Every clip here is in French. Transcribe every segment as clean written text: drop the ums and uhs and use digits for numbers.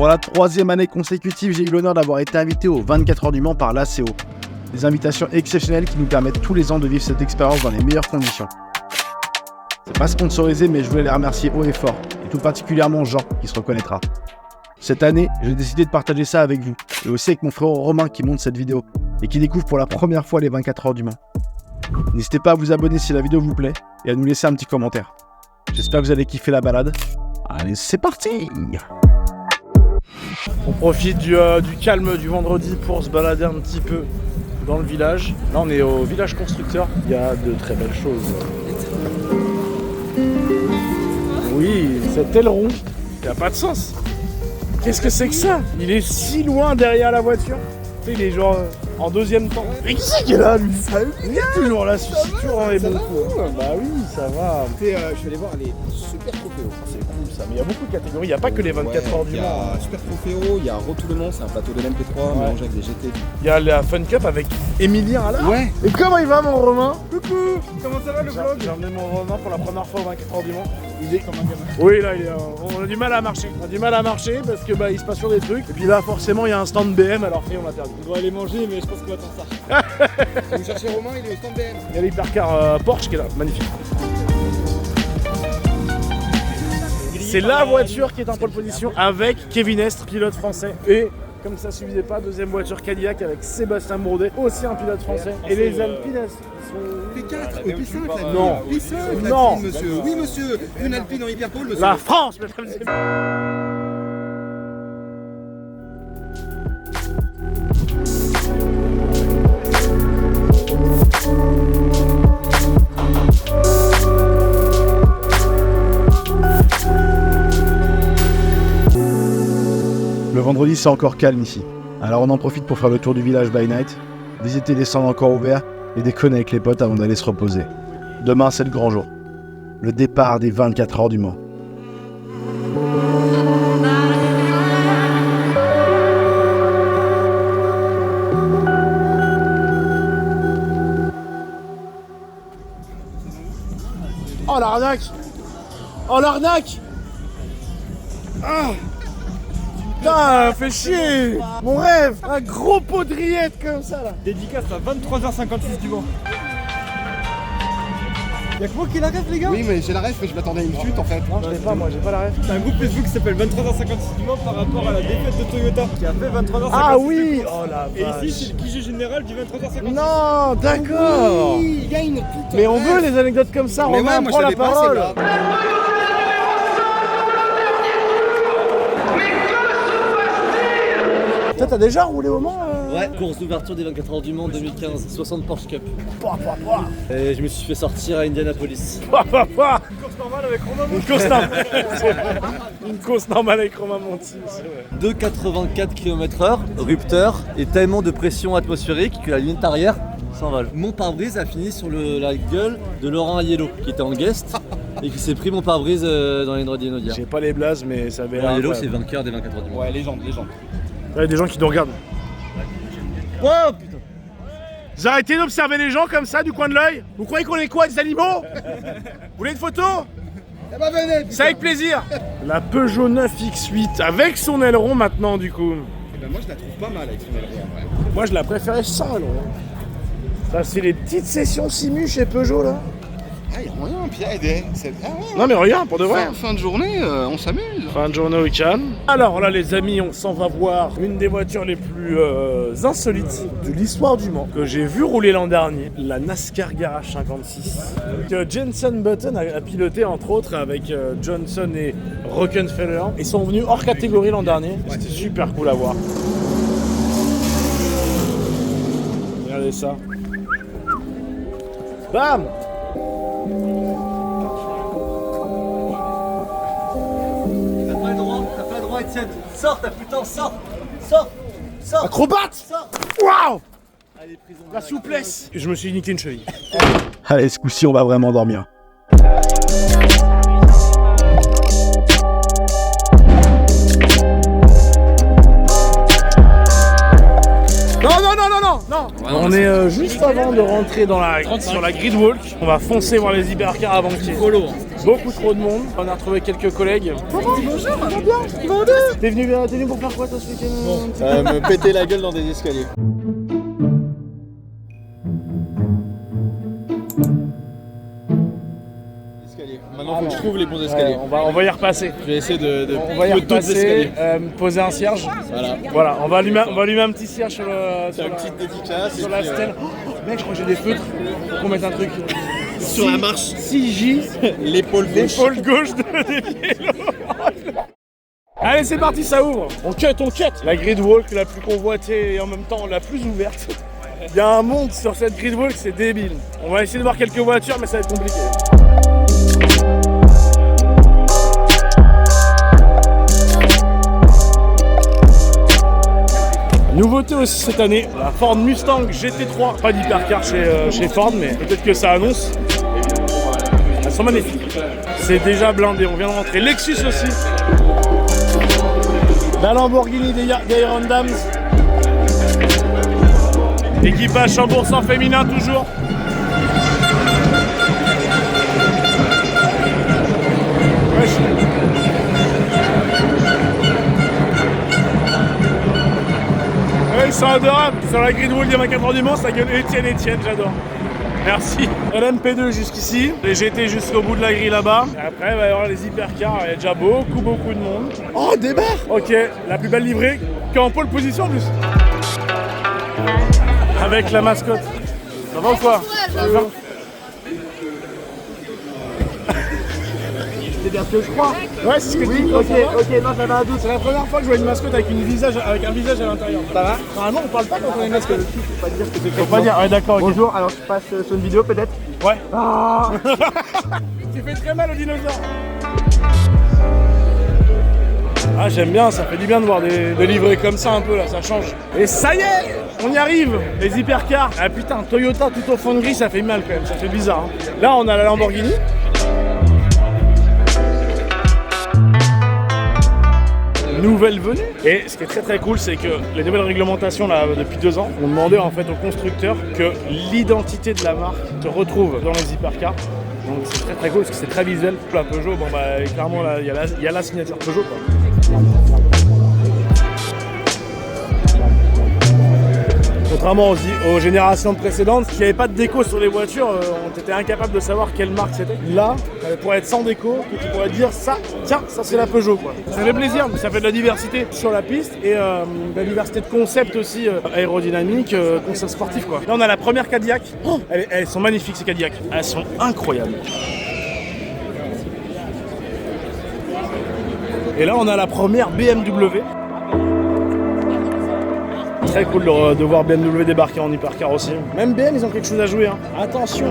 Pour la 3e année consécutive, j'ai eu l'honneur d'avoir été invité aux 24 heures du Mans par l'ACO. Des invitations exceptionnelles qui nous permettent tous les ans de vivre cette expérience dans les meilleures conditions. C'est pas sponsorisé, mais je voulais les remercier haut et fort, et tout particulièrement Jean, qui se reconnaîtra. Cette année, j'ai décidé de partager ça avec vous, et aussi avec mon frère Romain qui monte cette vidéo, et qui découvre pour la première fois les 24 heures du Mans. N'hésitez pas à vous abonner si la vidéo vous plaît, et à nous laisser un petit commentaire. J'espère que vous allez kiffer la balade. Allez, c'est parti! On profite du calme du vendredi pour se balader un petit peu dans le village. Là on est au village constructeur, il y a de très belles choses. Oui, cet aileron, il n'a pas de sens. Qu'est-ce que c'est que ça? Il est si loin derrière la voiture. Tu sais, il est genre en deuxième temps. Mais qui c'est qui est là lui? Il est toujours là, celui-ci, toujours dans les bons coups. Bah oui, ça va. Je suis allé voir les super trophéos. C'est cool ça, mais il y a beaucoup de catégories, il n'y a pas que les 24 heures du Mans. Il y a super trophéo, il y a Retour le Mans, c'est un plateau de l'MP3 mélangé avec des GT. Il y a la Fun Cup avec Emilien Allard. Ouais. Et comment il va mon Romain? Coucou, comment ça va le vlog? J'ai emmené mon Romain pour la première fois aux 24 heures du Mans. Il est comme un gamin. Oui, là, on a du mal à marcher. On a du mal à marcher parce que il se passe sur des trucs. Et puis là, forcément, il y a un stand BM, alors on l'a perdu. On doit aller manger, mais je pense qu'on va attendre ça. Vous cherchez Romain, il est au stand BM. Il y a l'hypercar Porsche qui est là, magnifique. C'est la voiture qui est en pole position avec Kevin Estre, pilote français. Et comme ça suffisait pas, deuxième voiture Cadillac avec Sébastien Bourdet, aussi un pilote français. Et les Alpines, elles sont... P4, P5 là. Non. P5 Non. monsieur. Oui monsieur, une Alpine en hyperpole monsieur. La France, mesdames et messieurs. Le vendredi, c'est encore calme ici. Alors on en profite pour faire le tour du village by night, visiter les stands encore ouverts et déconner avec les potes avant d'aller se reposer. Demain, c'est le grand jour. Le départ des 24 heures du Mans. Oh l'arnaque! Oh l'arnaque! Ah! Putain, fais chier! Mon rêve! Un gros pot de rillettes comme ça là! Dédicace à 23h56 du Mans. Y'a que moi qui la rêve les gars? Oui mais j'ai la ref mais je m'attendais à une chute en fait. Non, je l'ai pas, moi j'ai pas la ref. C'est un groupe Facebook qui s'appelle 23h56 du Mans par rapport à la défaite de Toyota qui a fait 23h56. Ah oui! Oh la Et vache! ici c'est le QG général du 23h56. Non, d'accord! Oui, il y a une putain. Mais on veut les anecdotes comme ça, Mais Romain, ouais, moi prends je la savais pas, parole! c'est là. Toi, t'as déjà roulé au Mans Ouais, course d'ouverture des 24 heures du Mans 2015, 60 Porsche Cup. Pouah, pouah, pouah. Et je me suis fait sortir à Indianapolis. Pouah, pouah, pouah. Une course normale avec Romain. Une course normale. Une course normale avec Romain Monti. C'est vrai. 2,84 km/h, rupteur et tellement de pression atmosphérique que la lunette arrière s'envole. Mon pare-brise a fini sur la gueule de Laurent Aiello qui était en guest et qui s'est pris mon pare-brise dans les droits d'Inodia. J'ai pas les blazes, mais ça avait l'air. Laurent Aiello, c'est incroyable. vainqueur des 24 heures du Mans. Ouais, légende. Il y a des gens qui nous regardent. Oh putain! Vous arrêtez d'observer les gens comme ça du coin de l'œil? Vous croyez qu'on est quoi, des animaux? Vous voulez une photo? Eh bah venez. C'est avec plaisir. La Peugeot 9X8 avec son aileron maintenant du coup. Eh ben moi je la trouve pas mal avec son aileron en vrai. Moi je la préférais sans aileron. Ça c'est les petites sessions simu chez Peugeot là. Ah y'a moyen, Pierre, aider. Ah ouais. Non mais regarde, pour de vrai. Fin de journée, on s'amuse. Fin de journée au week-end. Alors là les amis, on s'en va voir une des voitures les plus insolites de l'histoire du Mans que j'ai vu rouler l'an dernier, la NASCAR Garage 56 que Jenson Button a piloté entre autres avec Johnson et Rockefeller. Ils sont venus hors catégorie l'an dernier, c'était super cool à voir. Regardez ça. Bam! T'as pas le droit, Etienne. Sors, t'as plus le temps, sors! Sors! Sors! Acrobate! Sors! Waouh! Allez, prison. La souplesse! Je me suis niqué une cheville. Allez, ce coup-ci, on va vraiment dormir. Non, non, non, non, non! Non, non. On est juste avant de rentrer sur la grid walk. On va foncer voir les hypercars avant qu'il y ait beaucoup trop de monde. On a retrouvé quelques collègues. Bonjour. T'es venu pour faire quoi toi ce week-end? Me péter la gueule dans des escaliers. Maintenant, faut que je trouve les bons escaliers. On va y repasser. Je vais essayer de On va y trouver d'autres escaliers. repasser, poser un cierge. Voilà, on va allumer un petit cierge sur Une petite dédicace. sur la stèle. Oh, mec, je crois que j'ai des feutres. Faut qu'on mette un truc. Sur la marche. 6J, L'épaule gauche. l'épaule gauche des vélos. Allez, c'est parti, ça ouvre. On cut. La grid walk la plus convoitée et en même temps la plus ouverte. Il y a un monde sur cette grid walk, c'est débile. On va essayer de voir quelques voitures, mais ça va être compliqué. Nouveauté aussi cette année, la Ford Mustang GT3. Pas d'hypercar chez Ford, mais peut-être que ça annonce. Elles sont magnifiques. C'est déjà blindé, on vient de rentrer. Lexus aussi. La Lamborghini des Iron Dams. Équipage 100% féminin toujours. Ouais, ils sont adorables. Sur la grid wall, il y a 24 du Mans, ça gueule Étienne, j'adore. Merci. LMP2 jusqu'ici, les GT jusqu'au bout de la grille là-bas. Et après, il va y avoir les hypercars, il y a déjà beaucoup de monde. Oh, débarre. Ok, la plus belle livrée, qui est en pole position en plus. Avec la mascotte. Ça va ou quoi? C'est bien ce que je crois. Ouais, c'est ce que tu dis. Ok, non, j'avais un doute. C'est la première fois que je vois une mascotte avec un visage à l'intérieur. Ça va? Normalement, on parle pas quand on a une mascotte. Faut pas dire que c'est. Faut pas dire, ouais, d'accord, ok. Bonjour, alors je passe sur une vidéo peut-être. Ouais. Ah. Tu fais très mal au dinosaure. Ah, j'aime bien, ça fait du bien de voir des livrets comme ça un peu là, ça change. Et ça y est, on y arrive, les hypercars. Ah putain, Toyota tout au fond de gris, ça fait mal quand même, ça fait bizarre. Hein. Là, on a la Lamborghini. Nouvelle venue. Et ce qui est très cool, c'est que les nouvelles réglementations là depuis 2 ans ont demandé en fait aux constructeurs que l'identité de la marque se retrouve dans les hypercars. Donc c'est très cool parce que c'est très visuel. La Peugeot, bon bah clairement là, il y a la signature Peugeot quoi. Contrairement aux générations précédentes qui n'avaient pas de déco sur les voitures, on était incapable de savoir quelle marque c'était. Là, pour être sans déco, que tu pourrais dire ça, tiens, ça c'est la Peugeot quoi. Ça fait plaisir, ça fait de la diversité sur la piste et de la diversité de concepts aussi aérodynamiques, concepts sportifs quoi. Là on a la première Cadillac, elles sont magnifiques ces Cadillac, elles sont incroyables. Et là on a la première BMW. Très cool de voir BMW débarquer en hypercar aussi. Même BM, ils ont quelque chose à jouer. Hein. Attention.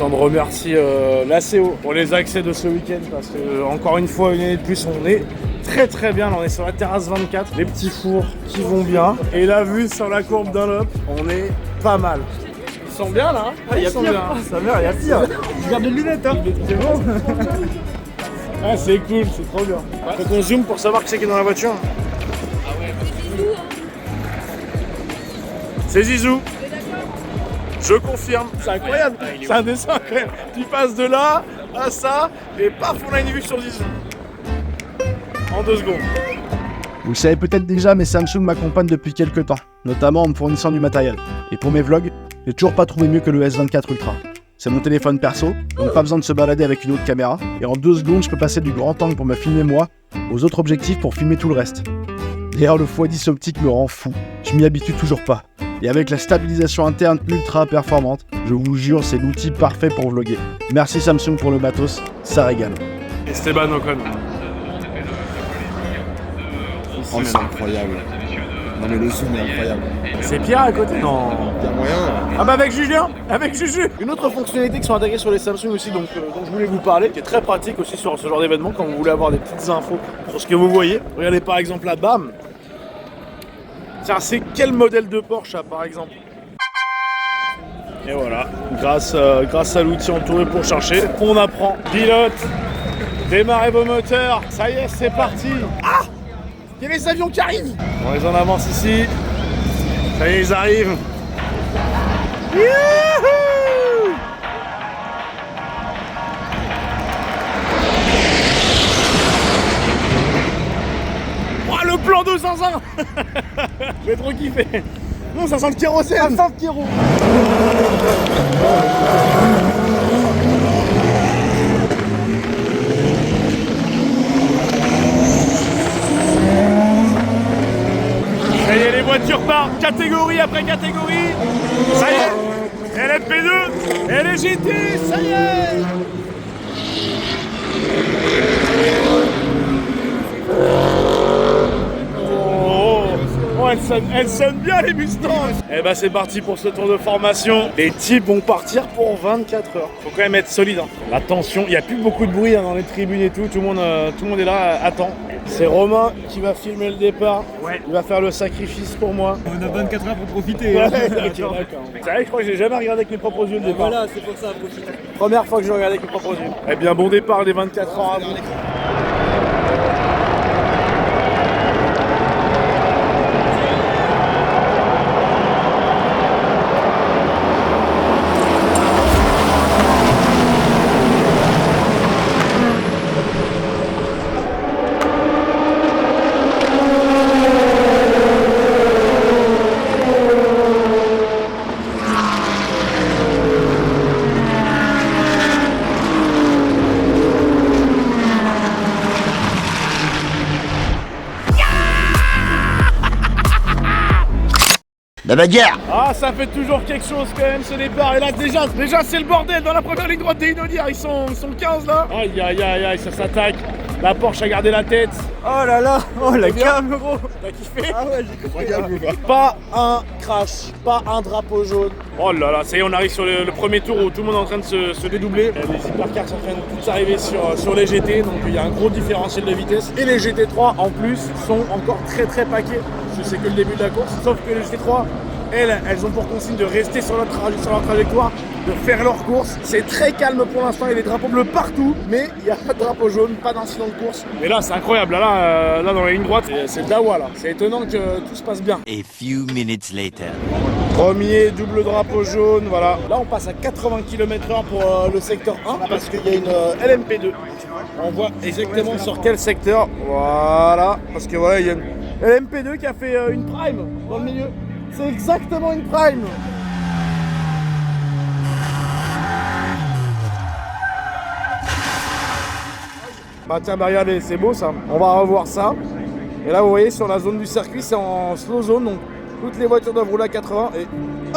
De remercier l'ACO pour les accès de ce week-end parce que encore une fois une année de plus on est très bien. Là, on est sur la terrasse 24, les petits fours qui vont bien et la vue sur la courbe Dunlop, on est pas mal. Ils sont bien là, hein. Ils sont bien. Ça va, il y a pire. Je garde les lunettes hein. C'est bon. Ah c'est cool, c'est trop bien. Faut qu'on zoome pour savoir qui c'est qui est dans la voiture. C'est Zizou. Je confirme, c'est incroyable, c'est un dessin incroyable. Tu passes de là à ça et paf, on a une vue sur Zizou. En 2 secondes. Vous le savez peut-être déjà, mais Samsung m'accompagne depuis quelques temps, notamment en me fournissant du matériel. Et pour mes vlogs, j'ai toujours pas trouvé mieux que le S24 Ultra. C'est mon téléphone perso, donc pas besoin de se balader avec une autre caméra, et en 2 secondes, je peux passer du grand angle pour me filmer moi, aux autres objectifs pour filmer tout le reste. D'ailleurs, le x10 optique me rend fou, je m'y habitue toujours pas. Et avec la stabilisation interne ultra performante, je vous jure, c'est l'outil parfait pour vlogger. Merci Samsung pour le matos, ça régale. Esteban Ocon. Oh, c'est incroyable. Non mais le zoom est incroyable. C'est Pierre à côté? Non. Il y a moyen. Ah bah avec Julien, avec Juju. Une autre fonctionnalité qui sont intégrées sur les Samsung aussi, dont je voulais vous parler, qui est très pratique aussi sur ce genre d'événement quand vous voulez avoir des petites infos sur ce que vous voyez. Regardez par exemple là, bam. Tiens, c'est quel modèle de Porsche ça, par exemple? Et voilà, grâce à l'outil entouré pour chercher, on apprend. Pilote, démarrez vos moteurs, ça y est, c'est parti. Ah, il y a les avions qui arrivent. On les en avance ici. Ça y est, ils arrivent. Youhou! Oh, le plan de zinzin. J'ai trop kiffé. Non, ça sent le kérosène. Ça sent le kéro. Ça y est, les voitures partent, catégorie après catégorie. Ça y est, LMP2, LGT, ça y est. Oh, elle sonne bien les Mustangs. Et bah c'est parti pour ce tour de formation. Les types vont partir pour 24 heures. Faut quand même être solide. Hein. La tension, il n'y a plus beaucoup de bruit dans les tribunes et tout. Tout le monde est là, attend. C'est Romain qui va filmer le départ. Ouais. Il va faire le sacrifice pour moi. On a 24 heures pour profiter. Ouais, hein. okay, d'accord. C'est vrai que je crois que j'ai jamais regardé avec mes propres yeux le départ. Voilà, c'est pour ça, profiter. Première fois que je regarde avec mes propres yeux. Eh bien, bon départ des 24 heures à vous. La bagarre! Ah, ça fait toujours quelque chose quand même ce départ. Et là déjà c'est le bordel dans la première ligne droite des Inodiar. Ils sont 15 là. Aïe aïe aïe aïe, ça s'attaque. La Porsche a gardé la tête. Oh là là, oh la gamme gros. T'as kiffé? Ah ouais, j'ai kiffé. Pas un crash, pas un drapeau jaune. Oh là là, ça y est, on arrive sur le premier tour où tout le monde est en train de se dédoubler. Les hypercars sont en train de tous arriver sur les GT, donc il y a un gros différentiel de vitesse. Et les GT3 en plus sont encore très paquets. Je sais que le début de la course, sauf que les GT3, elles ont pour consigne de rester sur leur trajectoire, de faire leur course. C'est très calme pour l'instant, il y a des drapeaux bleus partout, mais il n'y a pas de drapeau jaune, pas d'incident de course. Mais là, c'est incroyable, là dans la ligne droite, c'est le dawa là. C'est étonnant que tout se passe bien. A few minutes later. Premier double drapeau jaune, voilà. Là, on passe à 80 km/h pour le secteur 1 parce qu'il y a une LMP2. On voit exactement sur quel secteur. Voilà, parce que voilà, il y a une LMP2 qui a fait une prime dans le milieu. C'est exactement une prime. Bah tiens, bah regardez, c'est beau ça. On va revoir ça. Et là, vous voyez, sur la zone du circuit, c'est en slow zone, donc toutes les voitures doivent rouler à 80 et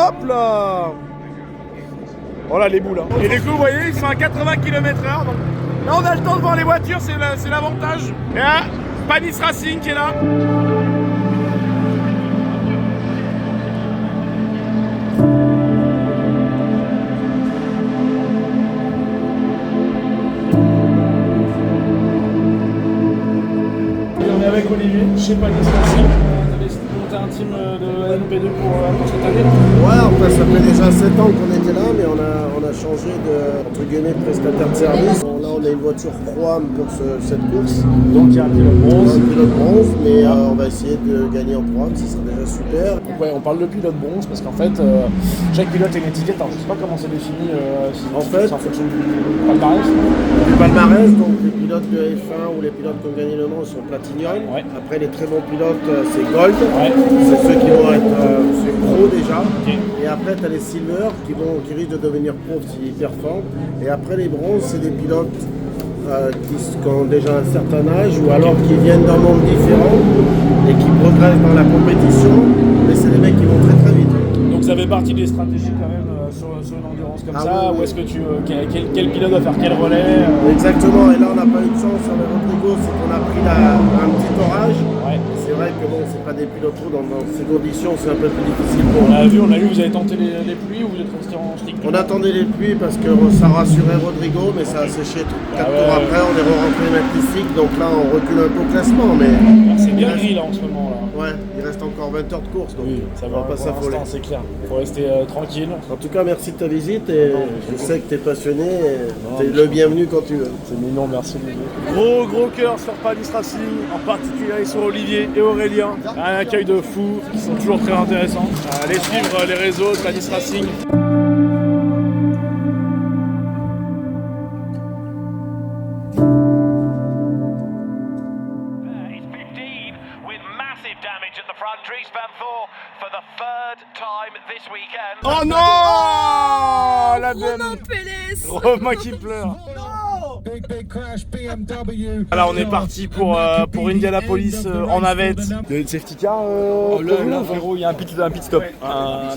hop là. Voilà les bouts là. Et du coup, vous voyez, ils sont à 80 km/h. Donc là, on a le temps de voir les voitures, c'est l'avantage. Et là, Panis Racing qui est là. On est avec Olivier, chez Panis Racing. On a décidé de monter un team de LMP2 pour cette année. Ouais, enfin, ça fait déjà 7 ans qu'on était là, mais on a changé de, entre guillemets, de prestataire de service. Bon, là, on a une voiture pro-âme pour cette course. Donc il y a un pilote bronze. Un pilote bronze, mais on va essayer de gagner en pro-âme, ce serait déjà super. Ouais, on parle de pilote bronze parce qu'en fait, chaque pilote a une étiquette. Alors, je sais pas comment c'est défini. En fait, c'est en fonction du palmarès. Du palmarès, donc les pilotes de F1 ou les pilotes qui ont gagné le Mans sont Platinum. Ouais. Après, les très bons pilotes, c'est Gold. Ouais. C'est ceux qui vont être c'est pro déjà. Okay. Et après, tu as les Silver qui risquent de devenir pro s'ils performent. Et après, les bronzes, c'est des pilotes qui ont déjà un certain âge ou alors qui viennent d'un monde différent et qui progressent dans la compétition. Mais c'est des mecs qui vont très vite. Donc ça fait partie des stratégies quand même sur une endurance comme ça. Oui, ou est-ce que quel pilote va faire quel relais Exactement. Et là, on n'a pas eu de chance avec Rodrigo, c'est qu'on a pris un petit orage. Ouais. C'est vrai que bon, c'est pas des pilotes dans ces conditions, c'est un peu plus difficile pour On a vu, vous avez tenté les pluies ou vous êtes resté en strict? On attendait les pluies parce que ça rassurait Rodrigo, mais ça a séché 4 tours après, on est rentré magnifique, donc là on recule un peu au classement, mais... C'est bien gris là en ce moment là. Ouais, il reste encore 20 heures de course, donc ça on va pas s'affoler. C'est clair, faut rester tranquille. En tout cas, merci de ta visite et je sais que tu es passionné et tu es le bienvenu quand tu veux. C'est mignon, merci Olivier. Gros cœur sur Panis Racing, en particulier sur Olivier et Aurélien. Un accueil de fou, qui sont toujours très intéressants. Allez suivre les réseaux de Panis Racing. Oh non, la Romain Pélès. Romain qui pleure. Alors on est parti pour Indianapolis en navette. Il y a une safety car Là, frérot, il y a un pit stop. Un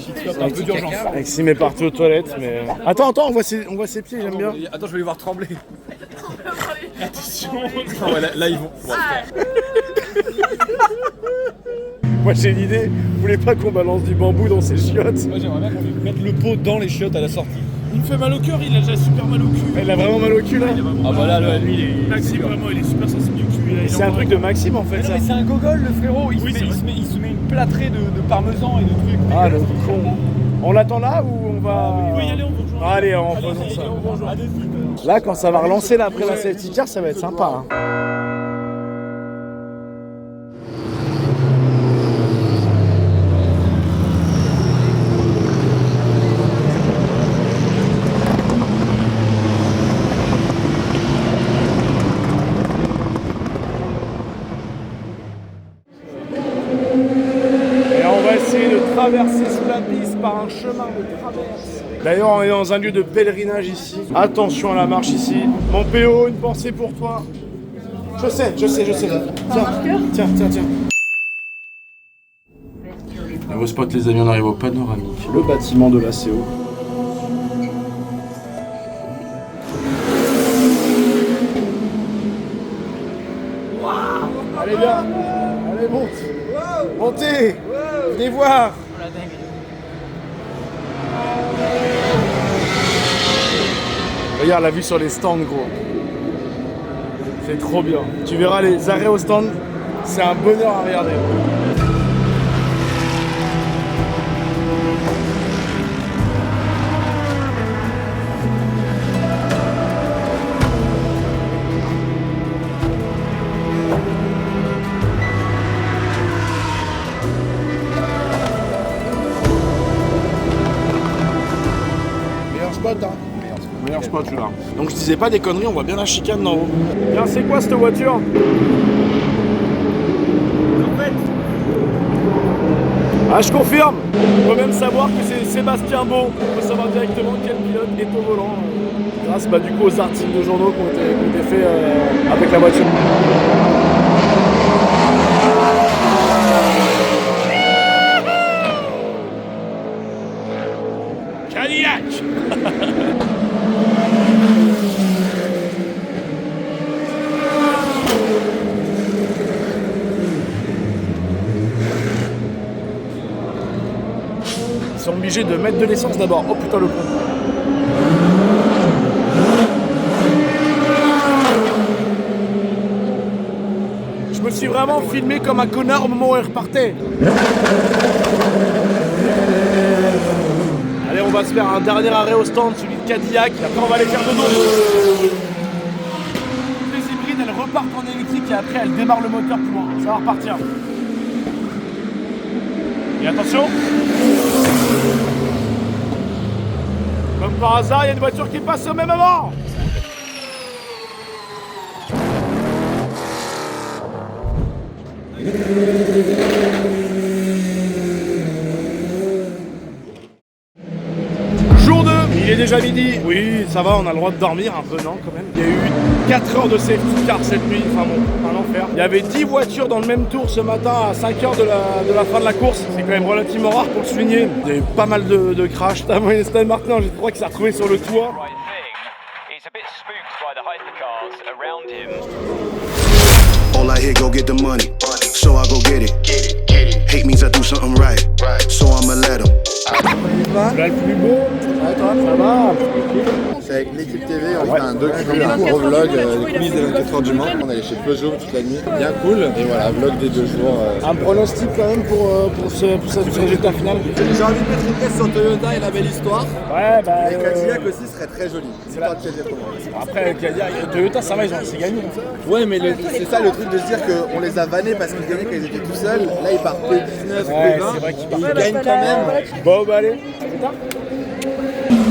peu d'urgence. Maxime est parti aux toilettes, mais... Attends, on voit ses pieds, j'aime bien. Attends, je vais les voir trembler. Attention. Là, ils vont. Moi j'ai l'idée, vous voulez pas qu'on balance du bambou dans ses chiottes? Moi j'aimerais bien qu'on lui mette le pot dans les chiottes à la sortie. Il me fait mal au cœur, il a déjà super mal au cul. Il a vraiment mal au cul là? Ah bah là, lui, il est... Maxime vraiment, il est super sensible du cul. C'est un truc de Maxime en fait ça. Mais c'est un gogol le frérot, il se met une plâtrée de parmesan et de trucs. Ah le con. On l'attend là ou on va... Il peut y aller, on vous rejoint. Allez, on faisons ça. Là quand ça va relancer là après la safety car, ça va être sympa. Traverser sous la piste par un chemin de traverse. D'ailleurs, on est dans un lieu de pèlerinage ici. Attention à la marche ici. Mon PO, une pensée pour toi. Je sais. Tiens. Nouveau spot, les amis, on arrive au panoramique. Le bâtiment de l'ACO. Allez bien. Allez, monte. Montez. Venez voir. Regarde la vue sur les stands, gros. C'est trop bien. Tu verras les arrêts au stand, c'est un bonheur à regarder. Meilleur spot celui-là. Donc je disais pas des conneries, on voit bien la chicane d'en haut. Bien, c'est quoi cette voiture? Ah, je confirme. On peut même savoir que c'est Sébastien Beau. On peut savoir directement quel pilote est au volant. Grâce du coup aux articles de journaux qui ont été faits avec la voiture. Cadillac. Ils sont obligés de mettre de l'essence d'abord. Oh putain le con. Je me suis vraiment filmé comme un connard au moment où il repartait. Allez, on va se faire un dernier arrêt au stand, celui de Cadillac. Après on va aller faire de dos. Les hybrides elles repartent en électrique et après elles démarrent le moteur plus loin. Ça va repartir. Et attention. Comme par hasard, il y a une voiture qui passe au même moment. Jour 2, il est déjà midi. Oui, ça va, on a le droit de dormir un peu, non, quand même. Il y a eu 4 heures de safety car cette nuit, enfin bon, un enfer. Il y avait 10 voitures dans le même tour ce matin à 5 heures de la fin de la course. C'est quand même relativement rare pour le souligner. Il y a eu pas mal de crash. Notamment une Aston Martin, j'ai trouvé qu'il s'est retrouvé sur le toit. All I hear, go get the money. so I go get it. Hate means I do something right, so I'ma let 'em. Là, le plus beau. Ouais, toi, ça va. C'est avec l'équipe TV, on fait un docu, un gros vlog, les coulisses des 24 heures du Mans. On est allé chez Peugeot toute la nuit, bien cool. Et voilà, vlog des 2 jours. Un pronostic quand même pour ce résultat final. J'ai envie de mettre une pièce sur Toyota et la belle histoire. Ouais, bah. Et Cadillac aussi serait très joli. C'est pas de Cadillac pour moi. Après, Cadillac, Toyota, ça va, c'est gagné. Ouais, mais c'est ça le truc de se dire qu'on les a vannés parce qu'ils gagnaient quand ils étaient tout seuls. Là, ils partent P19, ouais, P20. c'est vrai qu'ils ils gagnent quand même. Bon, bah allez, c'est tard.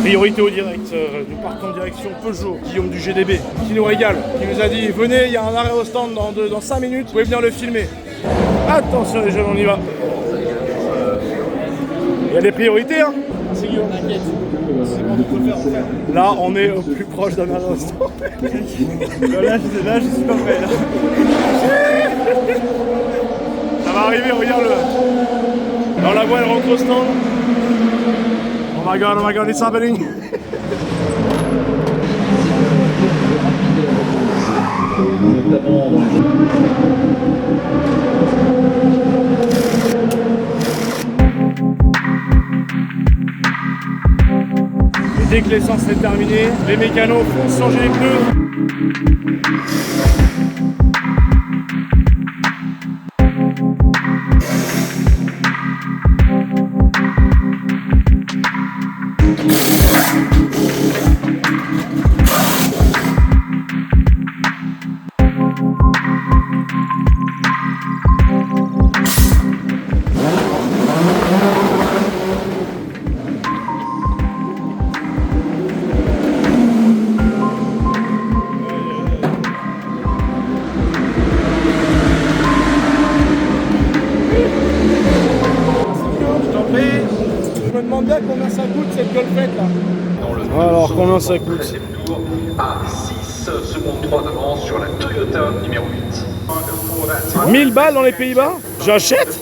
Priorité au direct, nous partons en direction Peugeot, Guillaume du GDB, qui nous régale, qui nous a dit venez, il y a un arrêt au stand dans 5 minutes, vous pouvez venir le filmer. Attention les jeunes, on y va. Il y a des priorités, hein. C'est Guillaume, t'inquiète. C'est bon, on peut le faire. Là, on est au plus proche d'un arrêt au stand. là, je suis pas prêt. Là. Ça va arriver, regarde-le. Dans la voie, elle rentre au stand. Oh my god, it's happening! Et dès que l'essence est terminée, les mécanos font changer les pneus. Je me demande bien combien ça coûte cette golfette là. Alors combien ça coûte? À 6 secondes 3 d'avance sur la Toyota numéro 8. 1000 balles dans les Pays-Bas? J'achète?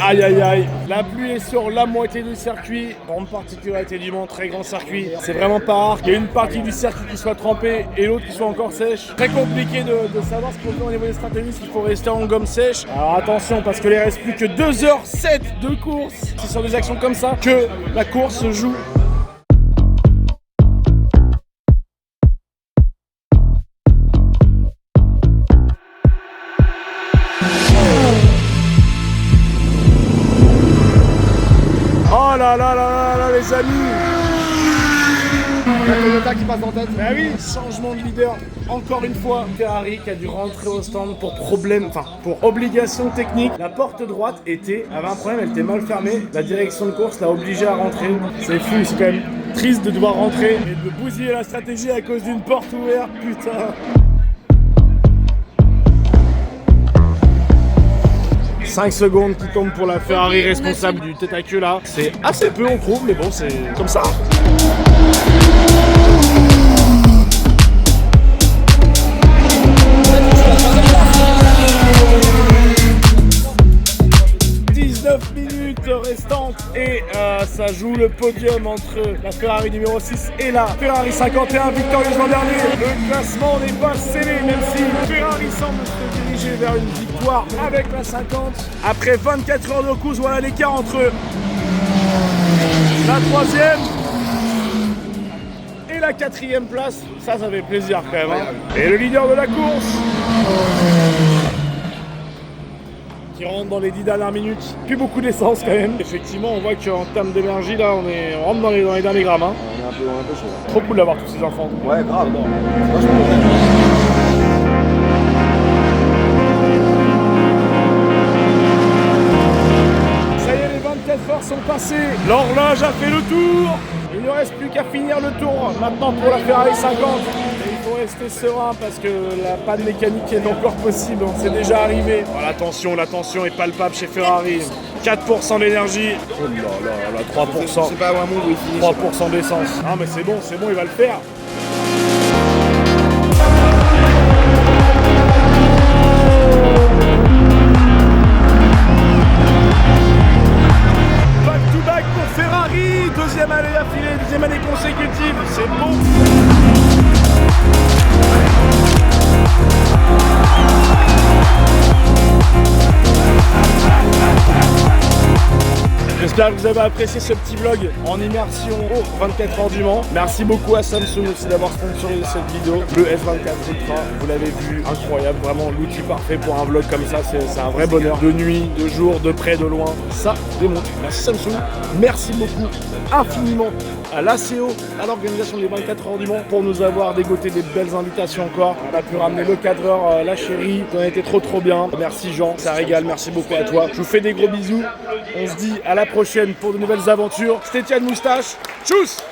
Aïe aïe aïe, la pluie est sur la moitié du circuit, grande particularité du Mans, très grand circuit, c'est vraiment pas rare qu'il y ait une partie du circuit qui soit trempée et l'autre qui soit encore sèche. Très compliqué de savoir ce qu'il faut faire au niveau des stratégies, s'il faut rester en gomme sèche. Alors attention parce que il ne reste plus que 2h07 de course, c'est sur des actions comme ça que la course se joue. Oh là là là là là les amis! La Toyota qui passe en tête. Bah oui, changement de leader. Encore une fois, Ferrari qui a dû rentrer au stand pour pour obligation technique. La porte droite avait un problème, elle était mal fermée. La direction de course l'a obligé à rentrer. C'est fou, c'est quand même triste de devoir rentrer et de bousiller la stratégie à cause d'une porte ouverte, putain. 5 secondes qui tombent pour la Ferrari responsable du tête à queue là. C'est assez peu on trouve, mais bon c'est comme ça. Restantes et ça joue le podium entre la Ferrari numéro 6 et la Ferrari 51 victorieuse l'an dernier. Le classement n'est pas scellé même si Ferrari semble se diriger vers une victoire avec la 50. Après 24 heures de course, voilà l'écart entre la 3e et la 4e place. Ça fait plaisir quand même. Hein. Et le leader de la course qui rentre dans les 10 dernières minutes. Plus beaucoup d'essence quand même. Effectivement, on voit qu'en termes d'énergie, là, on rentre dans les derniers grammes. Hein. On est un peu chaud. Trop cool d'avoir tous ces enfants. Ouais, grave. Ça y est, les 24 heures sont passées. L'horloge a fait le tour. Il ne reste plus qu'à finir le tour. Maintenant pour la Ferrari 50. Il faut rester serein parce que la panne mécanique est encore possible, c'est déjà arrivé. Oh, la tension est palpable chez Ferrari. 4% d'énergie. Oh là là, 3%. C'est pas un mot où il finit. 3% d'essence. Non mais c'est bon, il va le faire. Back to back pour Ferrari. Deuxième année affilée, deuxième année consécutive. C'est bon. J'espère que vous avez apprécié ce petit vlog en immersion aux 24 heures du Mans. Merci beaucoup à Samsung aussi d'avoir sponsorisé cette vidéo. Le S24 Ultra, vous l'avez vu, incroyable, vraiment l'outil parfait pour un vlog comme ça, c'est un vrai bonheur. De nuit, de jour, de près, de loin, ça démontre. Merci Samsung, merci beaucoup infiniment à l'ACO, à l'organisation des 24 heures du Mans pour nous avoir dégoté des belles invitations encore. On a pu ramener le cadreur, la chérie, on a été trop bien. Merci Jean, ça régale, merci beaucoup à toi. Je vous fais des gros bisous, on se dit à la prochaine pour de nouvelles aventures. C'était Étienne Moustache, tchuss!